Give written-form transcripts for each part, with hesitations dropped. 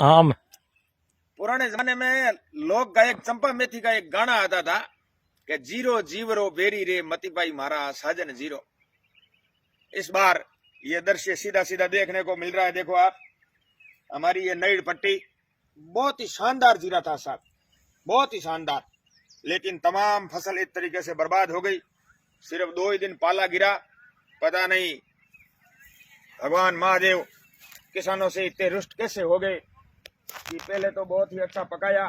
हाँ पुराने जमाने में लोक गायक चंपा मेथी का एक गाना आता था कि जीरो जीवरो बेरी रे मतीबाई मारा साजन जीरो। इस बार ये दृश्य सीधा सीधा देखने को मिल रहा है। देखो आप, हमारी ये नई पट्टी बहुत ही शानदार जीरा था साहब, बहुत ही शानदार, लेकिन तमाम फसल एक तरीके से बर्बाद हो गई। सिर्फ 2 ही दिन पाला गिरा। पता नहीं भगवान महादेव किसानों से इतने रुष्ट कैसे हो गए कि पहले तो बहुत ही अच्छा पकाया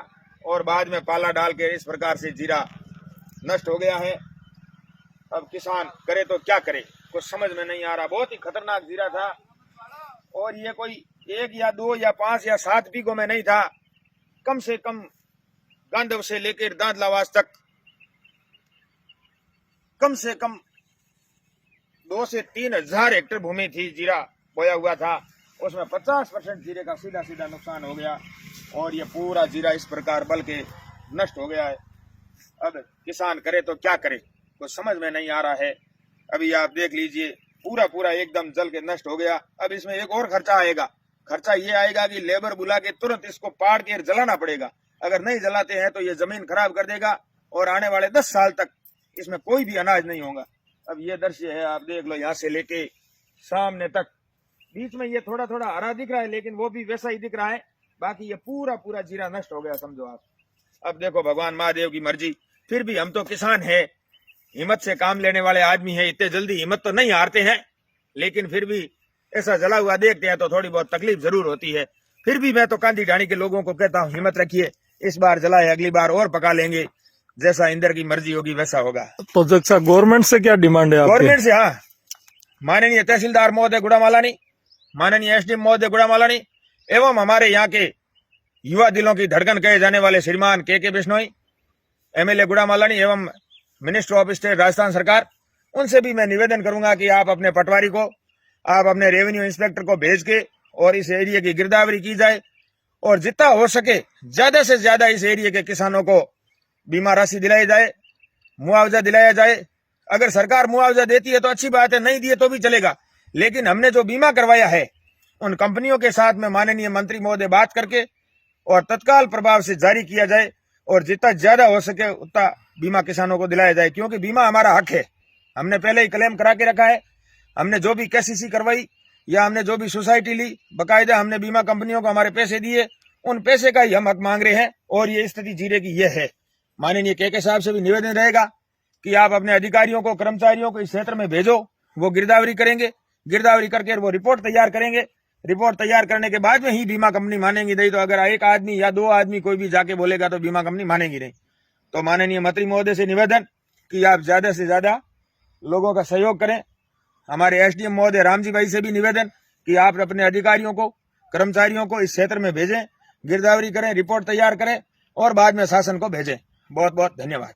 और बाद में पाला डाल के इस प्रकार से जीरा नष्ट हो गया है। अब किसान करे तो क्या करे, कुछ समझ में नहीं आ रहा। बहुत ही खतरनाक जीरा था और ये कोई 1 या 2 या 5 या 7 बीघों में नहीं था। कम से कम गांधव से लेकर दांत लावास तक कम से कम 2 से 3 हजार हेक्टेयर भूमि थी, जीरा बोया हुआ था। उसमें 50% जीरे का सीधा सीधा नुकसान हो गया और ये पूरा जीरा इस प्रकार बल के नष्ट हो गया है। अब किसान करे तो क्या करे, कुछ समझ में नहीं आ रहा है। अभी आप देख लीजिए, पूरा पूरा एकदम जल के नष्ट हो गया। अब इसमें एक और खर्चा आएगा। खर्चा ये आएगा कि लेबर बुला के तुरंत इसको पाड़ के जलाना पड़ेगा। अगर नहीं जलाते हैं तो ये जमीन खराब कर देगा और आने वाले 10 साल तक इसमें कोई भी अनाज नहीं होगा। अब ये दृश्य है, आप देख लो, यहाँ से लेके सामने तक। बीच में ये थोड़ा थोड़ा हरा दिख रहा है लेकिन वो भी वैसा ही दिख रहा है। बाकी ये पूरा पूरा जीरा नष्ट हो गया, समझो आप। अब देखो भगवान महादेव की मर्जी, फिर भी हम तो किसान हैं, हिम्मत से काम लेने वाले आदमी हैं, इतने जल्दी हिम्मत तो नहीं हारते हैं, लेकिन फिर भी ऐसा जला हुआ देखते हैं तो थोड़ी बहुत तकलीफ जरूर होती है। फिर भी मैं तो कांदी ढाणी के लोगों को कहता हूँ, हिम्मत रखिए, इस बार जला है, अगली बार और पका लेंगे, जैसा इंद्र की मर्जी होगी वैसा होगा। तो जैसा गवर्नमेंट से क्या डिमांड है आपकी? गवर्नमेंट से, हाँ, माननीय तहसीलदार महोदय गुड़ामालानी, माननीय एसडीएम महोदय गुड़ामालानी एवं हमारे यहाँ के युवा दिलों की धड़कन कहे जाने वाले श्रीमान के बिश्नोई, एमएलए गुड़ामालानी एवं मिनिस्टर ऑफ स्टेट राजस्थान सरकार, उनसे भी मैं निवेदन करूंगा कि आप अपने पटवारी को, आप अपने रेवेन्यू इंस्पेक्टर को भेज के और इस एरिया की गिरदावरी की जाए और जितना हो सके ज्यादा से ज्यादा इस एरिया के किसानों को बीमा राशि दिलाई जाए, मुआवजा दिलाया जाए। अगर सरकार मुआवजा देती है तो अच्छी बात है, नहीं दिए तो भी चलेगा, लेकिन हमने जो बीमा करवाया है उन कंपनियों के साथ में माननीय मंत्री महोदय बात करके और तत्काल प्रभाव से जारी किया जाए और जितना ज्यादा हो सके उतना बीमा किसानों को दिलाया जाए, क्योंकि बीमा हमारा हक है। हमने पहले ही क्लेम करा के रखा है। हमने जो भी केसीसी करवाई या हमने जो भी सोसाइटी ली, बकायदा हमने बीमा कंपनियों को हमारे पैसे दिए, उन पैसे का ही हम हक मांग रहे हैं और ये स्थिति जीरे की ये है। माननीय के साहब से भी निवेदन रहेगा कि आप अपने अधिकारियों को, कर्मचारियों को इस क्षेत्र में भेजो, वो गिरदावरी करेंगे, गिरदावरी करके वो रिपोर्ट तैयार करेंगे। रिपोर्ट तैयार करने के बाद में ही बीमा कंपनी मानेगी, नहीं तो अगर 1 आदमी या 2 आदमी कोई भी जाके बोलेगा तो बीमा कंपनी मानेगी नहीं। तो माननीय मंत्री महोदय से निवेदन कि आप ज्यादा से ज्यादा लोगों का सहयोग करें। हमारे एसडीएम महोदय रामजी भाई से भी निवेदन कि आप अपने अधिकारियों को, कर्मचारियों को इस क्षेत्र में भेजें, गिरदावरी करें, रिपोर्ट तैयार करें और बाद में शासन को भेजें। बहुत बहुत धन्यवाद।